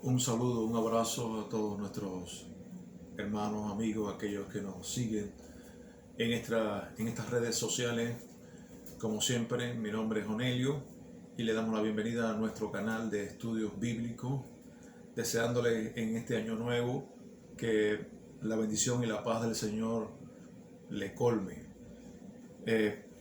Un saludo, un abrazo a todos nuestros hermanos, amigos, aquellos que nos siguen en estas redes sociales. Como siempre, mi nombre es Onelio y le damos la bienvenida a nuestro canal de estudios bíblicos, deseándole en este año nuevo que la bendición y la paz del Señor le colme.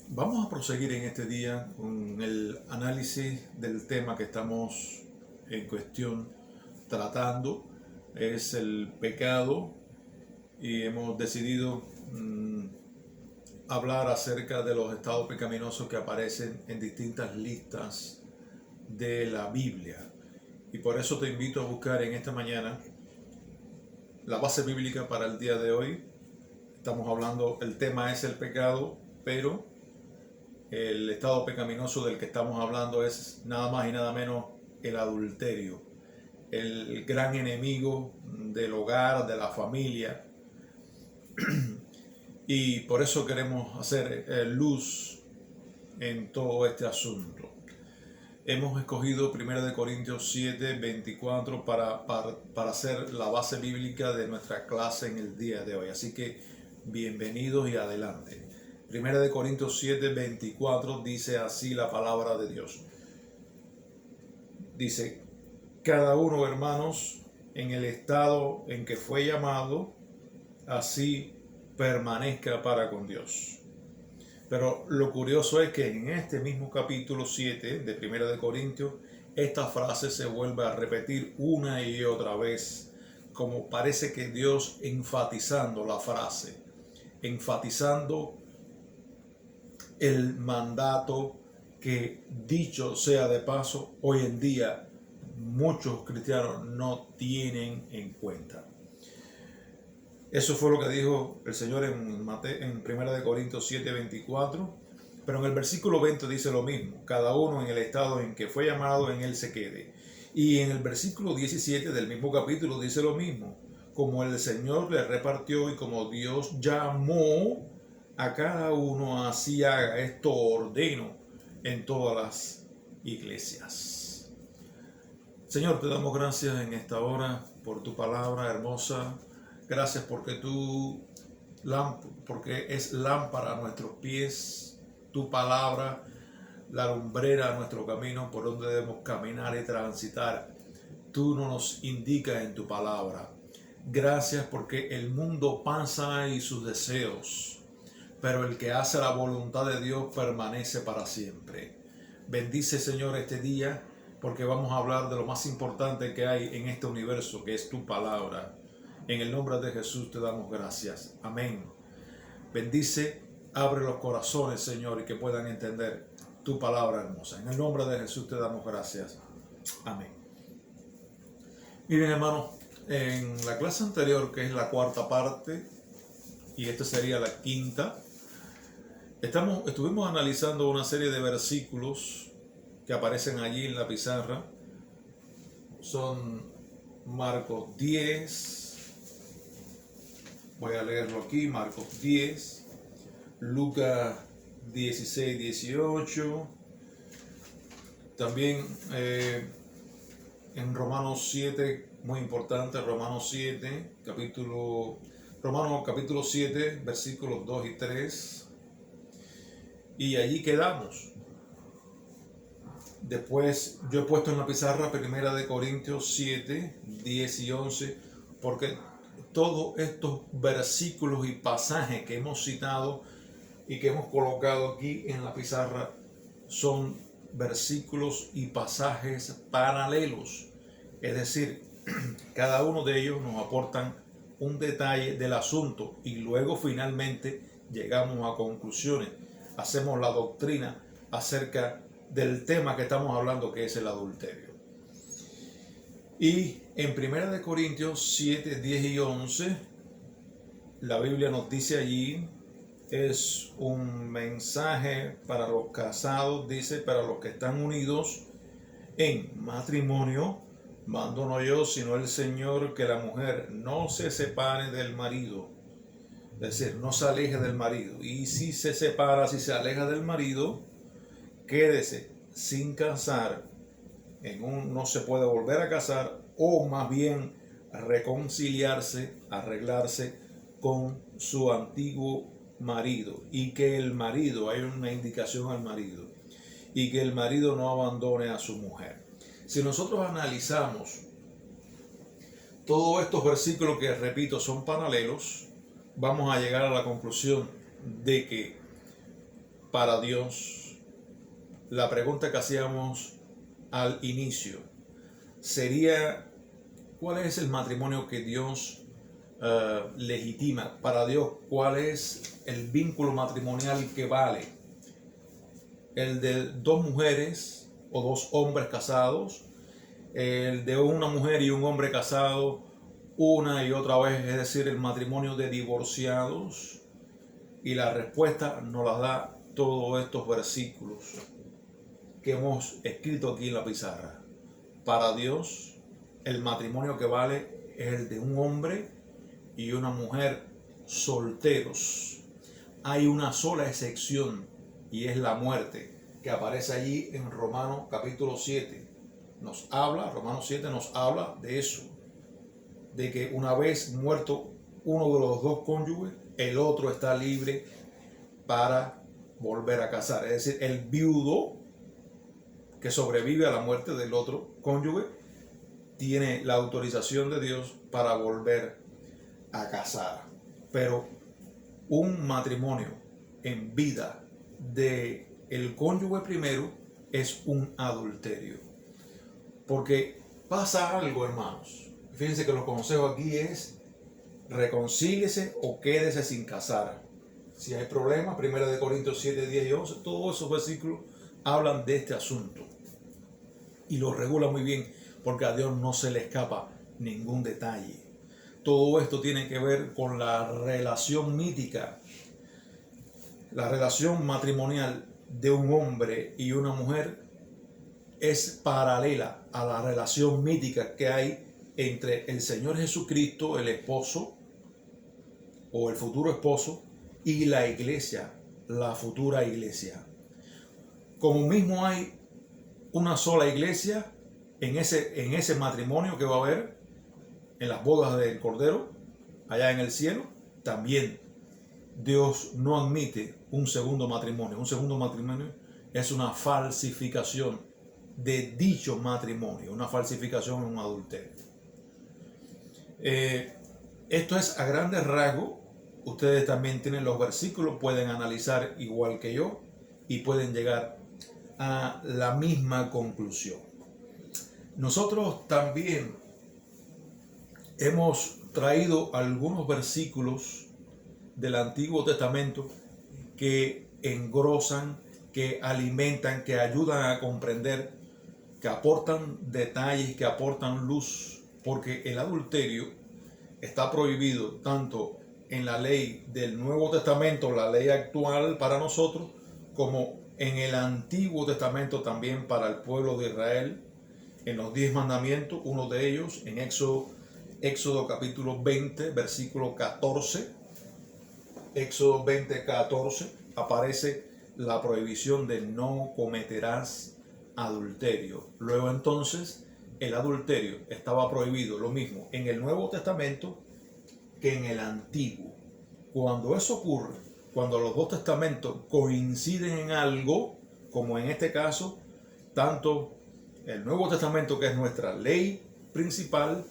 Vamos a proseguir en este día con el análisis del tema que estamos en cuestión tratando, es el pecado, y hemos decidido hablar acerca de los estados pecaminosos que aparecen en distintas listas de la Biblia. Y por eso te invito a buscar en esta mañana la base bíblica para el día de hoy. Estamos hablando, el tema es el pecado, pero el estado pecaminoso del que estamos hablando es nada más y nada menos el adulterio, el gran enemigo del hogar, de la familia. Y por eso queremos hacer luz en todo este asunto. Hemos escogido 1 Corintios 7, 24 para hacer la base bíblica de nuestra clase en el día de hoy. Así que bienvenidos y adelante. 1 Corintios 7, 24 dice así la palabra de Dios. Dice: cada uno, hermanos, en el estado en que fue llamado, así permanezca para con Dios. Pero lo curioso es que en este mismo capítulo 7 de 1 de Corintios, esta frase se vuelve a repetir una y otra vez, como parece que Dios enfatizando la frase, enfatizando el mandato que, dicho sea de paso, hoy en día muchos cristianos no tienen en cuenta. Eso fue lo que dijo el Señor en 1 Corintios 7, 24. Pero en el versículo 20 dice lo mismo: cada uno en el estado en que fue llamado, en él se quede. Y en el versículo 17 del mismo capítulo dice lo mismo: como el Señor le repartió y como Dios llamó a cada uno, así haga. Esto ordeno en todas las iglesias. Señor, te damos gracias en esta hora por tu palabra hermosa. Gracias porque porque es lámpara a nuestros pies, tu palabra, la lumbrera a nuestro camino por donde debemos caminar y transitar. Tú nos indicas en tu palabra. Gracias porque el mundo pasa y sus deseos, pero el que hace la voluntad de Dios permanece para siempre. Bendice, Señor, este día, porque vamos a hablar de lo más importante que hay en este universo, que es tu palabra. En el nombre de Jesús te damos gracias. Amén. Bendice, abre los corazones, Señor, y que puedan entender tu palabra hermosa. En el nombre de Jesús te damos gracias. Amén. Miren, hermanos, en la clase anterior, que es la cuarta parte, y esta sería la quinta, estuvimos analizando una serie de versículos que aparecen allí en la pizarra. Son Marcos 10, voy a leerlo aquí, Marcos 10, Lucas 16, 18, también en Romanos 7, muy importante, Romanos capítulo 7, versículos 2 y 3, y allí quedamos. Después yo he puesto en la pizarra 1 Corintios 7, 10 y 11, porque todos estos versículos y pasajes que hemos citado y que hemos colocado aquí en la pizarra son versículos y pasajes paralelos. Es decir, cada uno de ellos nos aportan un detalle del asunto y luego finalmente llegamos a conclusiones. Hacemos la doctrina acerca del tema que estamos hablando, que es el adulterio. Y en 1 Corintios 7, 10 y 11, la Biblia nos dice allí, es un mensaje para los casados, dice: para los que están unidos en matrimonio, mando no yo, sino el Señor, que la mujer no se separe del marido. Es decir, no se aleje del marido. Y si se separa, si se aleja del marido, quédese sin casar no se puede volver a casar, o más bien reconciliarse, arreglarse con su antiguo marido, y que el marido, hay una indicación al marido, y que el marido no abandone a su mujer. Si nosotros analizamos todos estos versículos que, repito, son paralelos, vamos a llegar a la conclusión de que para Dios, la pregunta que hacíamos al inicio sería: ¿cuál es el matrimonio que Dios legitima? Para Dios, ¿cuál es el vínculo matrimonial que vale? ¿El de dos mujeres o dos hombres casados? ¿El de una mujer y un hombre casado una y otra vez, es decir, el matrimonio de divorciados? Y la respuesta nos la da todos estos versículos que hemos escrito aquí en la pizarra. Para Dios, el matrimonio que vale es el de un hombre y una mujer solteros. Hay una sola excepción, y es la muerte, que aparece allí en Romanos capítulo 7. Romanos 7 nos habla de eso, de que una vez muerto uno de los dos cónyuges, el otro está libre para volver a casar. Es decir, el viudo que sobrevive a la muerte del otro cónyuge tiene la autorización de Dios para volver a casar. Pero un matrimonio en vida de el cónyuge primero es un adulterio. Porque pasa algo, hermanos. Fíjense que los consejos aquí es: reconcíliese o quédese sin casar. Si hay problemas, 1 Corintios 7, 10 y 11, todos esos versículos hablan de este asunto y lo regula muy bien, porque a Dios no se le escapa ningún detalle. Todo esto tiene que ver con la relación mítica, la relación matrimonial de un hombre y una mujer es paralela a la relación mítica que hay entre el Señor Jesucristo, el esposo o el futuro esposo, y la iglesia, la futura iglesia. Como mismo hay una sola iglesia en ese matrimonio que va a haber en las bodas del Cordero, allá en el cielo, también Dios no admite un segundo matrimonio. Un segundo matrimonio es una falsificación de dicho matrimonio, una falsificación, un adulterio. Esto es a grandes rasgos. Ustedes también tienen los versículos, pueden analizar igual que yo y pueden llegar a la misma conclusión. Nosotros también hemos traído algunos versículos del Antiguo Testamento que engrosan, que alimentan, que ayudan a comprender, que aportan detalles, que aportan luz, porque el adulterio está prohibido tanto en la ley del Nuevo Testamento, la ley actual para nosotros, como en el Antiguo Testamento también para el pueblo de Israel, en los 10 mandamientos, uno de ellos en Éxodo capítulo 20, versículo 14. Éxodo 20, 14 aparece la prohibición de no cometerás adulterio. Luego entonces el adulterio estaba prohibido, lo mismo en el Nuevo Testamento que en el Antiguo. Cuando eso ocurre, cuando los dos testamentos coinciden en algo, como en este caso, tanto el Nuevo Testamento, que es nuestra ley principal,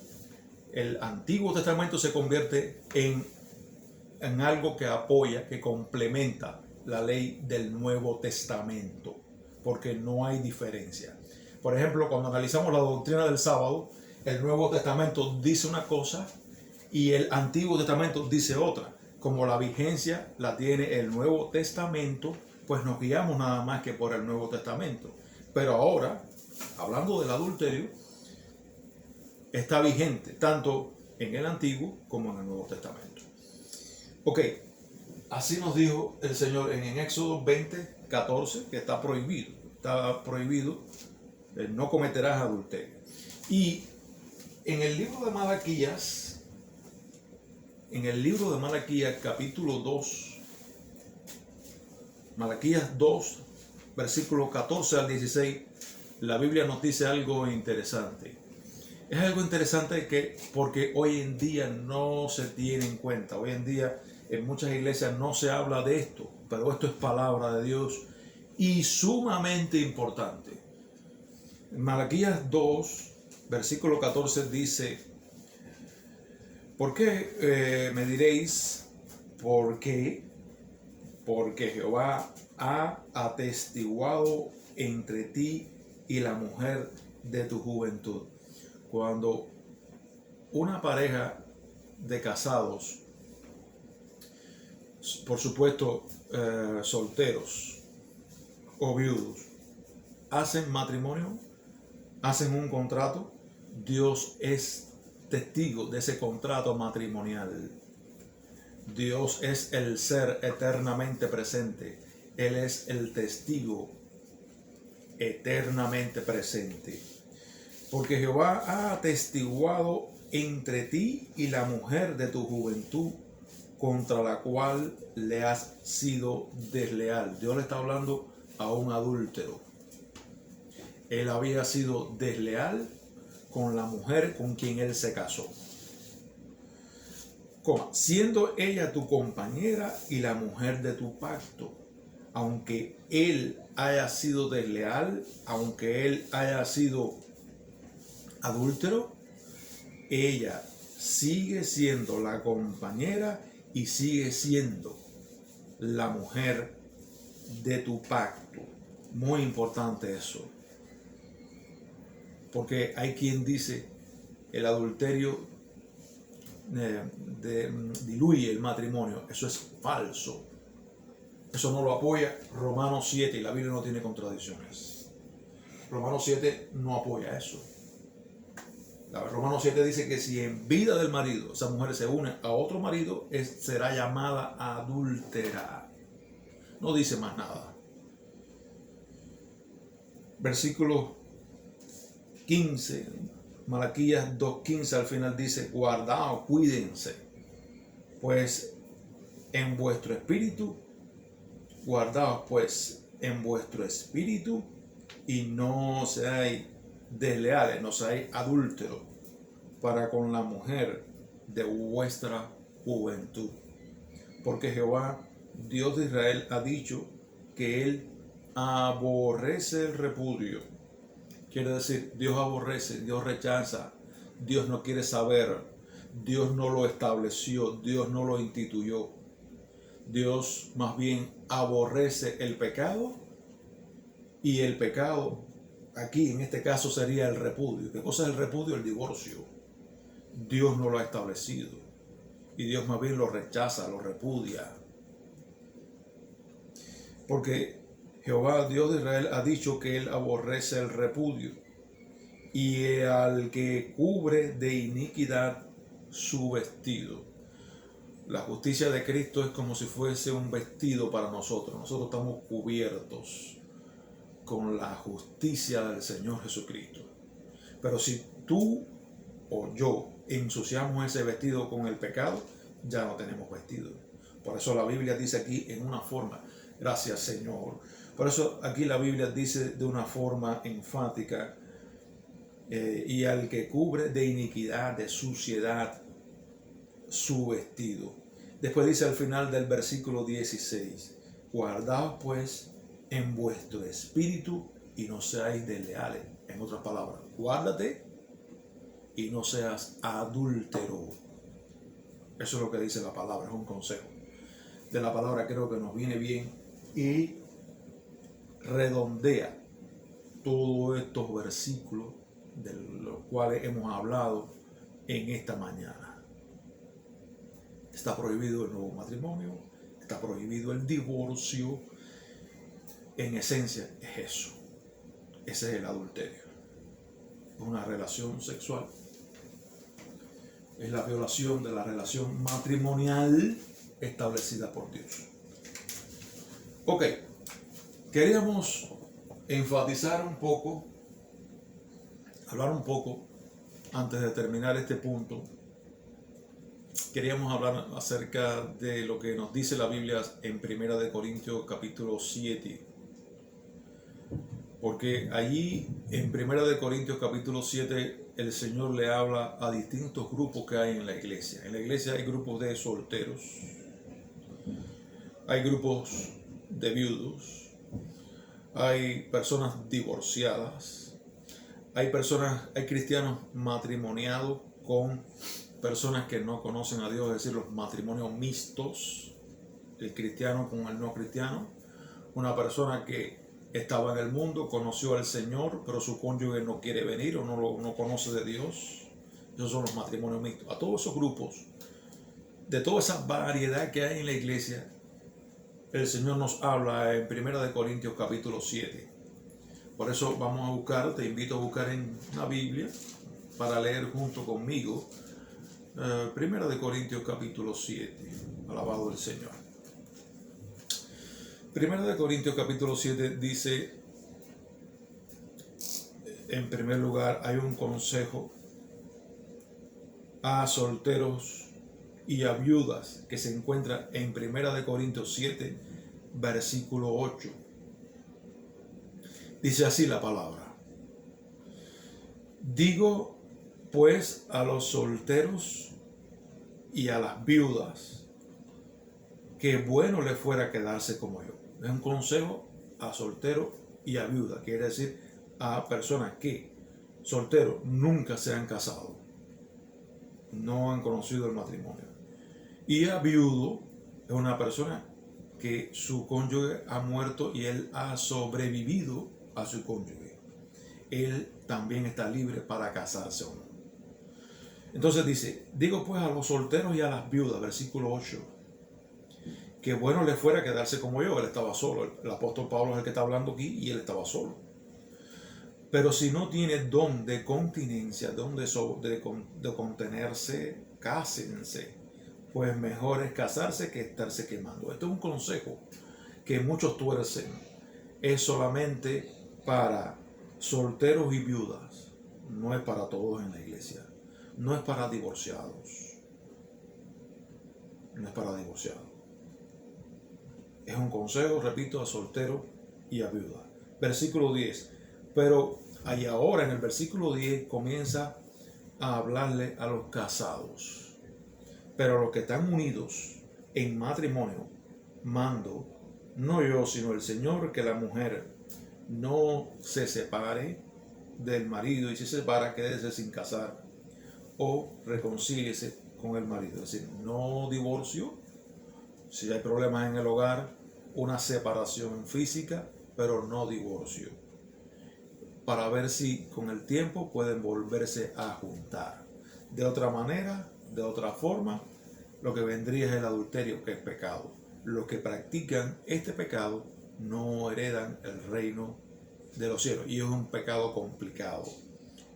el Antiguo Testamento se convierte en algo que apoya, que complementa la ley del Nuevo Testamento, porque no hay diferencia. Por ejemplo, cuando analizamos la doctrina del sábado, el Nuevo Testamento dice una cosa y el Antiguo Testamento dice otra. Como la vigencia la tiene el Nuevo Testamento, pues nos guiamos nada más que por el Nuevo Testamento. Pero ahora, hablando del adulterio, está vigente tanto en el Antiguo como en el Nuevo Testamento. Ok, así nos dijo el Señor en Éxodo 20, 14, que está prohibido, no cometerás adulterio. Y en el libro de Malaquías, capítulo 2, Malaquías 2, versículos 14 al 16, la Biblia nos dice algo interesante. Es algo interesante porque hoy en día no se tiene en cuenta. Hoy en día en muchas iglesias no se habla de esto, pero esto es palabra de Dios y sumamente importante. En Malaquías 2, versículo 14 dice: ¿por qué me diréis por qué? Porque Jehová ha atestiguado entre ti y la mujer de tu juventud. Cuando una pareja de casados, por supuesto solteros o viudos, hacen matrimonio, hacen un contrato, Dios es testigo de ese contrato matrimonial. Dios es el ser eternamente presente. Él es el testigo eternamente presente. Porque Jehová ha atestiguado entre ti y la mujer de tu juventud, contra la cual le has sido desleal. Dios le está hablando a un adúltero. Él había sido desleal con la mujer con quien él se casó, siendo ella tu compañera y la mujer de tu pacto. Aunque él haya sido desleal, aunque él haya sido adúltero, ella sigue siendo la compañera y sigue siendo la mujer de tu pacto. Muy importante eso, porque hay quien dice el adulterio diluye el matrimonio. Eso es falso. Eso no lo apoya Romanos 7 y la Biblia no tiene contradicciones. Romanos 7 no apoya eso. Romanos 7 dice que si en vida del marido esa mujer se une a otro marido, será llamada adúltera. No dice más nada. Versículo 15, Malaquías 2:15 al final dice: guardaos, cuídense, pues en vuestro espíritu, guardaos pues en vuestro espíritu, y no seáis desleales, no seáis adúlteros para con la mujer de vuestra juventud. Porque Jehová, Dios de Israel, ha dicho que Él aborrece el repudio. Quiere decir, Dios aborrece, Dios rechaza, Dios no quiere saber, Dios no lo estableció, Dios no lo instituyó. Dios más bien aborrece el pecado, y el pecado aquí en este caso sería el repudio. ¿Qué cosa es el repudio? El divorcio. Dios no lo ha establecido y Dios más bien lo rechaza, lo repudia. Porque Jehová, Dios de Israel, ha dicho que Él aborrece el repudio y al que cubre de iniquidad su vestido. La justicia de Cristo es como si fuese un vestido para nosotros. Nosotros estamos cubiertos con la justicia del Señor Jesucristo. Pero si tú o yo ensuciamos ese vestido con el pecado, ya no tenemos vestido. Por eso la Biblia dice aquí en una forma, gracias Señor. Por eso aquí la Biblia dice de una forma enfática, y al que cubre de iniquidad, de suciedad, su vestido. Después dice al final del versículo 16, guardaos pues en vuestro espíritu y no seáis desleales. En otras palabras, guárdate y no seas adúltero. Eso es lo que dice la palabra, es un consejo de la palabra. Creo que nos viene bien y redondea todos estos versículos de los cuales hemos hablado en esta mañana. Está prohibido el nuevo matrimonio, está prohibido el divorcio. En esencia es eso. Ese es el adulterio. Una relación sexual. Es la violación de la relación matrimonial establecida por Dios. Ok, queríamos enfatizar un poco, hablar un poco, antes de terminar este punto, queríamos hablar acerca de lo que nos dice la Biblia en 1 Corintios capítulo 7. Porque allí en 1 capítulo 7 el Señor le habla a distintos grupos que hay en la iglesia. En la iglesia hay grupos de solteros, hay grupos de viudos, hay personas divorciadas, hay cristianos matrimoniados con personas que no conocen a Dios, es decir, los matrimonios mixtos, el cristiano con el no cristiano, una persona que estaba en el mundo, conoció al Señor, pero su cónyuge no quiere venir o no conoce de Dios. Esos son los matrimonios mixtos. A todos esos grupos, de toda esa variedad que hay en la iglesia, el Señor nos habla en 1 Corintios capítulo 7. Por eso vamos a buscar, te invito a buscar en la Biblia para leer junto conmigo 1 Corintios capítulo 7. Alabado el Señor. 1 Corintios capítulo 7 dice, en primer lugar, hay un consejo a solteros y a viudas que se encuentra en 1 Corintios 7, versículo 8. Dice así la palabra: digo pues a los solteros y a las viudas que bueno les fuera quedarse como yo. Es un consejo a solteros y a viudas, quiere decir a personas que solteros nunca se han casado, no han conocido el matrimonio. Y a viudo es una persona que su cónyuge ha muerto y él ha sobrevivido a su cónyuge. Él también está libre para casarse o no. Entonces dice, digo pues a los solteros y a las viudas, versículo 8, que bueno le fuera quedarse como yo. Él estaba solo, el apóstol Pablo es el que está hablando aquí y él estaba solo. Pero si no tiene don de continencia, don de contenerse, cásense, pues mejor es casarse que estarse quemando. Esto es un consejo que muchos tuercen. Es solamente para solteros y viudas, no es para todos en la iglesia, no es para divorciados, no es para divorciados. Es un consejo, repito, a solteros y a viudas. Versículo 10. Pero ahí ahora en el versículo 10 comienza a hablarle a los casados. Pero los que están unidos en matrimonio, mando, no yo, sino el Señor, que la mujer no se separe del marido, y si se separa, quédese sin casar o reconcíliese con el marido. Es decir, no divorcio, si hay problemas en el hogar, una separación física, pero no divorcio, para ver si con el tiempo pueden volverse a juntar. De otra manera, de otra forma, lo que vendría es el adulterio, que es pecado. Los que practican este pecado no heredan el reino de los cielos, y es un pecado complicado.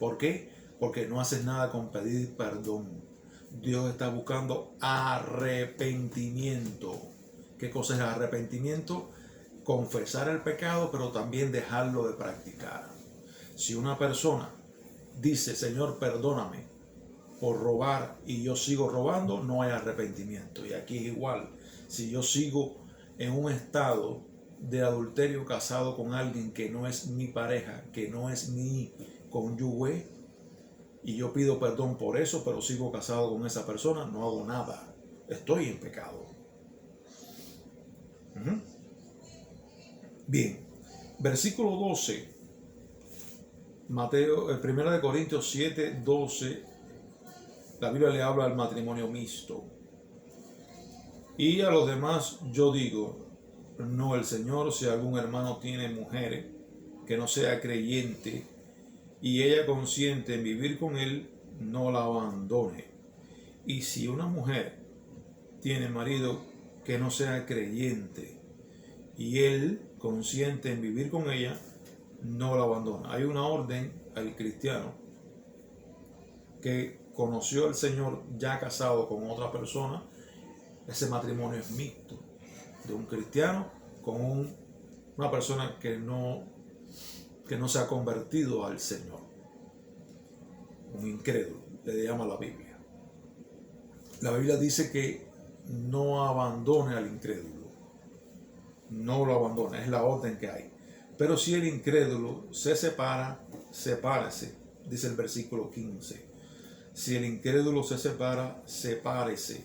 ¿Por qué? Porque no haces nada con pedir perdón. Dios está buscando arrepentimiento. ¿Qué cosa es arrepentimiento? Confesar el pecado, pero también dejarlo de practicar. Si una persona dice, Señor, perdóname por robar, y yo sigo robando, no hay arrepentimiento. Y aquí es igual. Si yo sigo en un estado de adulterio, casado con alguien que no es mi pareja, que no es mi cónyuge, y yo pido perdón por eso, pero sigo casado con esa persona, no hago nada. Estoy en pecado. Bien, versículo 12, Mateo, 1 Corintios 7, 12, la Biblia le habla al matrimonio mixto. Y a los demás yo digo, no el Señor, si algún hermano tiene mujeres que no sea creyente y ella consiente en vivir con él, no la abandone. Y si una mujer tiene marido que no sea creyente y él consiente en vivir con ella, no la abandona. Hay una orden al cristiano que conoció al Señor ya casado con otra persona. Ese matrimonio es mixto, de un cristiano con una persona que no se ha convertido al Señor, un incrédulo, le llama la Biblia. La Biblia dice que no abandone al incrédulo, no lo abandone, es la orden que hay. Pero si el incrédulo se separa, sepárese, dice el versículo 15. Si el incrédulo se separa, sepárese,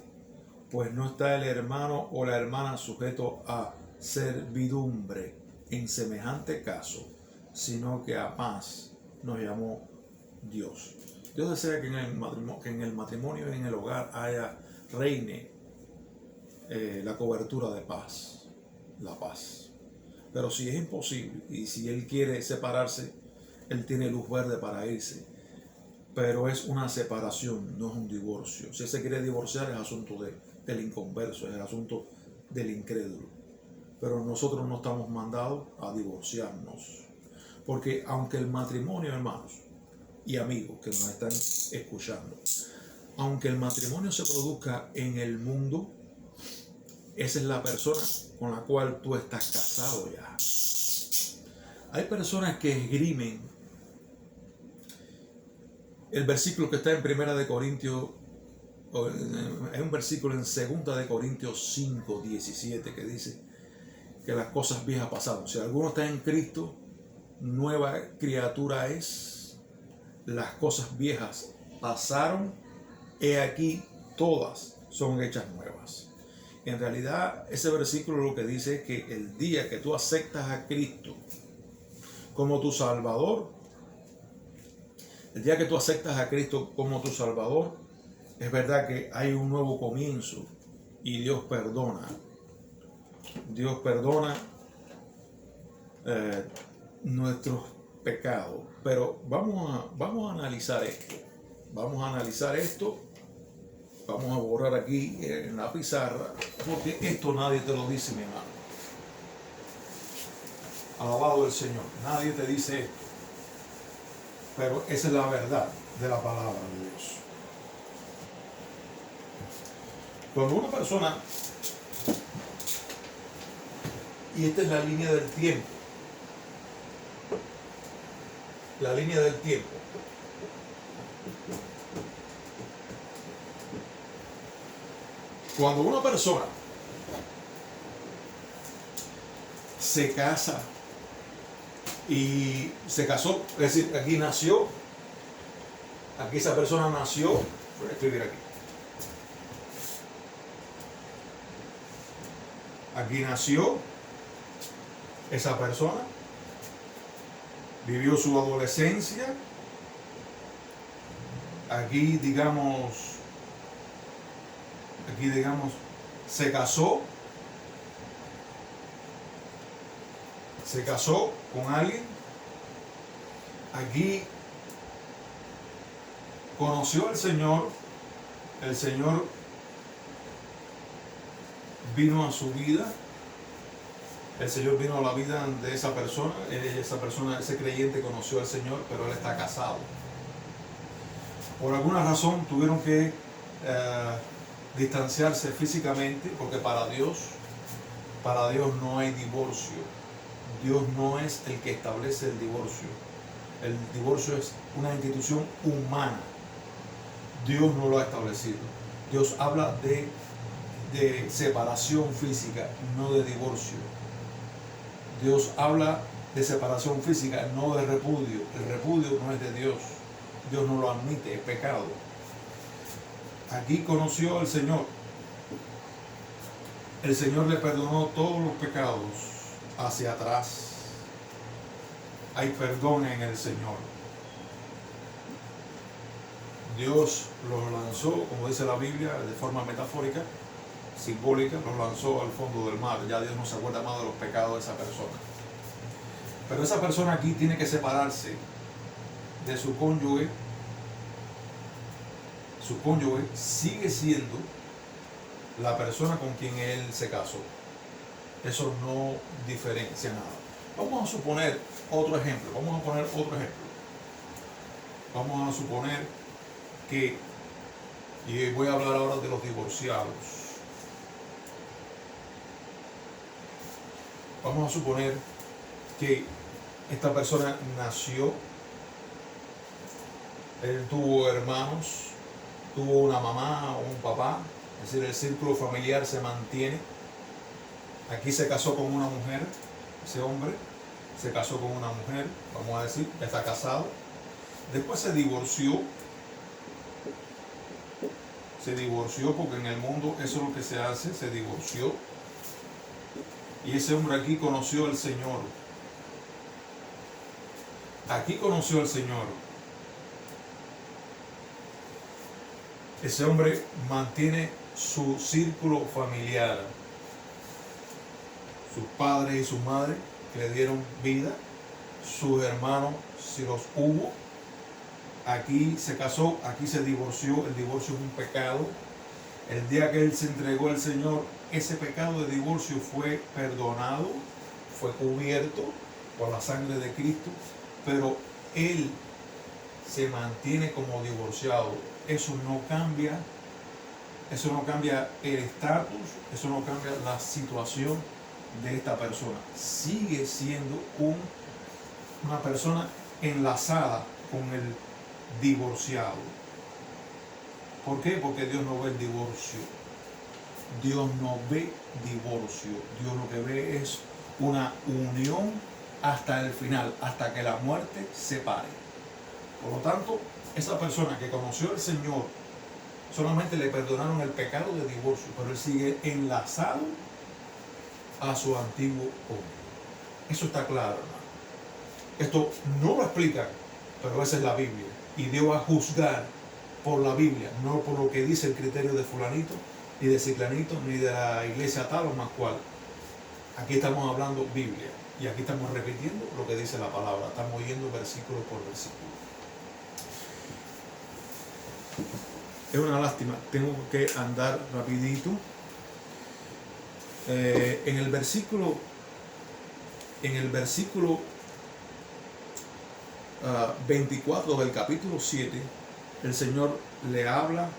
pues no está el hermano o la hermana sujeto a servidumbre en semejante caso, sino que a paz nos llamó Dios. Dios desea que en el matrimonio y en el hogar reine la cobertura de paz, la paz. Pero si es imposible y si él quiere separarse, él tiene luz verde para irse. Pero es una separación, no es un divorcio. Si él se quiere divorciar es asunto del inconverso, es el asunto del incrédulo. Pero nosotros no estamos mandados a divorciarnos. Porque aunque el matrimonio, hermanos y amigos que nos están escuchando, aunque el matrimonio se produzca en el mundo, esa es la persona con la cual tú estás casado ya. Hay personas que esgrimen el versículo que está en Primera de Corintios, hay un versículo en Segunda de Corintios 5, 17 que dice que las cosas viejas pasaron. Si alguno está en Cristo, nueva criatura es. Las cosas viejas pasaron, he aquí todas son hechas nuevas. En realidad ese versículo lo que dice es que el día que tú aceptas a Cristo como tu Salvador, el día que tú aceptas a Cristo como tu Salvador, es verdad que hay un nuevo comienzo y Dios perdona. Dios perdona nuestros pecados. Pero vamos a analizar esto. Vamos a analizar esto. Vamos a borrar aquí en la pizarra, porque esto nadie te lo dice, mi hermano. Alabado el Señor. Nadie te dice esto. Pero esa es la verdad de la palabra de Dios. Cuando una persona, y esta es la línea del tiempo, la línea del tiempo. Cuando una persona se casa y se casó, es decir, aquí nació, aquí esa persona nació, voy a escribir aquí. Aquí nació esa persona, vivió su adolescencia, aquí digamos, se casó con alguien, aquí conoció al Señor, el Señor vino a su vida, el Señor vino a la vida de esa persona, ese creyente conoció al Señor, pero él está casado. Por alguna razón tuvieron que distanciarse físicamente, porque para Dios no hay divorcio. Dios no es el que establece el divorcio. El divorcio es una institución humana. Dios no lo ha establecido. Dios habla de separación física, no de divorcio. Dios habla de separación física, no de repudio. El repudio no es de Dios. Dios no lo admite, es pecado. Aquí conoció al Señor. El Señor le perdonó todos los pecados hacia atrás. Hay perdón en el Señor. Dios los lanzó, como dice la Biblia, de forma metafórica, simbólica, los lanzó al fondo del mar. Ya Dios no se acuerda más de los pecados de esa persona. Pero esa persona aquí tiene que separarse de su cónyuge. Su cónyuge sigue siendo la persona con quien él se casó. Eso no diferencia nada. Vamos a suponer otro ejemplo. Vamos a suponer que, y voy a hablar ahora de los divorciados. Vamos a suponer que esta persona nació, él tuvo hermanos, tuvo una mamá o un papá, es decir, el círculo familiar se mantiene. Aquí se casó con una mujer, ese hombre, se casó con una mujer, vamos a decir, está casado, después se divorció porque en el mundo eso es lo que se hace, se divorció, y ese hombre aquí conoció al Señor. Aquí conoció al Señor. Ese hombre mantiene su círculo familiar. Sus padres y su madre que le dieron vida, sus hermanos si los hubo. Aquí se casó, aquí se divorció. El divorcio es un pecado. El día que él se entregó al Señor, ese pecado de divorcio fue perdonado, fue cubierto por la sangre de Cristo, pero él se mantiene como divorciado. Eso no cambia el estatus, eso no cambia la situación de esta persona. Sigue siendo una persona enlazada con el divorciado. ¿Por qué? Porque Dios no ve el divorcio. Dios no ve divorcio. Dios lo que ve es una unión hasta el final, hasta que la muerte separe. Por lo tanto, esa persona que conoció al Señor, solamente le perdonaron el pecado de divorcio, pero él sigue enlazado a su antiguo hombre. Eso está claro, hermano. Esto no lo explican, pero esa es la Biblia. Y Dios va a juzgar por la Biblia, no por lo que dice el criterio de fulanito, ni de ciclanito, ni de la iglesia tal o más cual. Aquí estamos hablando Biblia, y aquí estamos repitiendo lo que dice la palabra. Estamos yendo versículo por versículo. Es una lástima, tengo que andar rapidito. En el versículo 24 del capítulo 7, el Señor le habla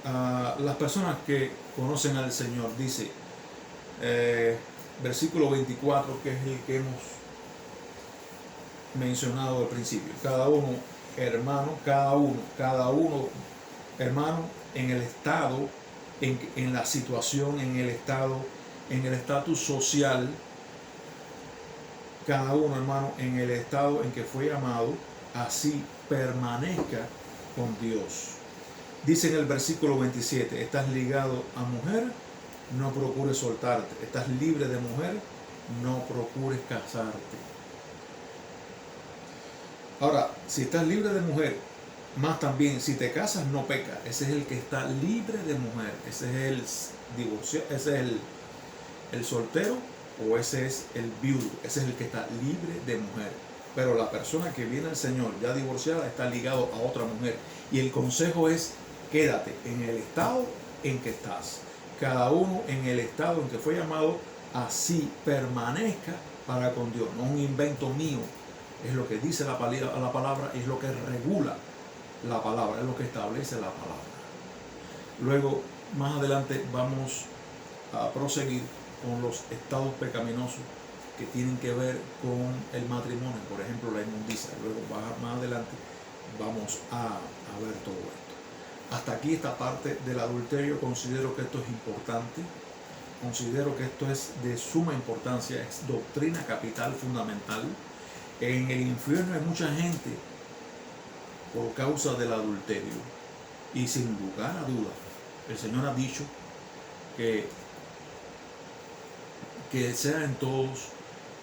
a las personas que conocen al Señor. Dice, versículo 24, que es el que hemos mencionado al principio: cada uno hermano, hermano, en el estado, en la situación, en el estatus social, cada uno, hermano, en el estado en que fue llamado, así permanezca con Dios. Dice en el versículo 27, estás ligado a mujer, no procures soltarte. Estás libre de mujer, no procures casarte. Ahora, si estás libre de mujer, más también, si te casas, no peca. Ese es el que está libre de mujer. Ese es el divorcio, ese es el soltero, o ese es el viudo. Ese es el que está libre de mujer. Pero la persona que viene al Señor ya divorciada está ligado a otra mujer. Y el consejo es: quédate en el estado en que estás. Cada uno en el estado en que fue llamado, así permanezca para con Dios. No es un invento mío. Es lo que dice la palabra, es lo que regula la palabra, es lo que establece la palabra. Luego, más adelante, vamos a proseguir con los estados pecaminosos que tienen que ver con el matrimonio, por ejemplo, la inmundicia. Luego, más adelante, vamos a ver todo esto. Hasta aquí esta parte del adulterio. Considero que esto es importante. Considero que esto es de suma importancia, es doctrina capital, fundamental. En el infierno hay mucha gente por causa del adulterio. Y sin lugar a dudas, el Señor ha dicho que sea en todos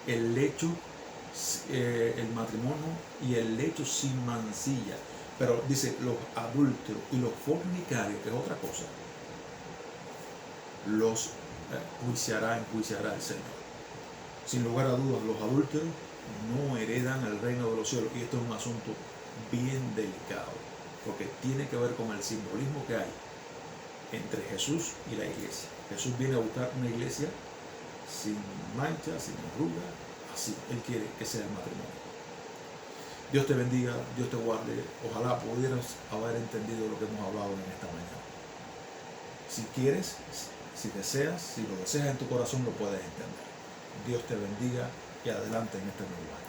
el lecho, el matrimonio y el lecho sin mancilla. Pero dice, los adúlteros y los fornicarios, que es otra cosa, los enjuiciará el Señor. Sin lugar a dudas, los adúlteros no heredan el reino de los cielos. Y esto es un asunto bien delicado, porque tiene que ver con el simbolismo que hay entre Jesús y la iglesia. Jesús viene a buscar una iglesia sin mancha, sin arruga, así. Él quiere que sea el matrimonio. Dios te bendiga, Dios te guarde. Ojalá pudieras haber entendido lo que hemos hablado en esta mañana. Si quieres, si deseas, si lo deseas en tu corazón, lo puedes entender. Dios te bendiga y adelante en este nuevo año.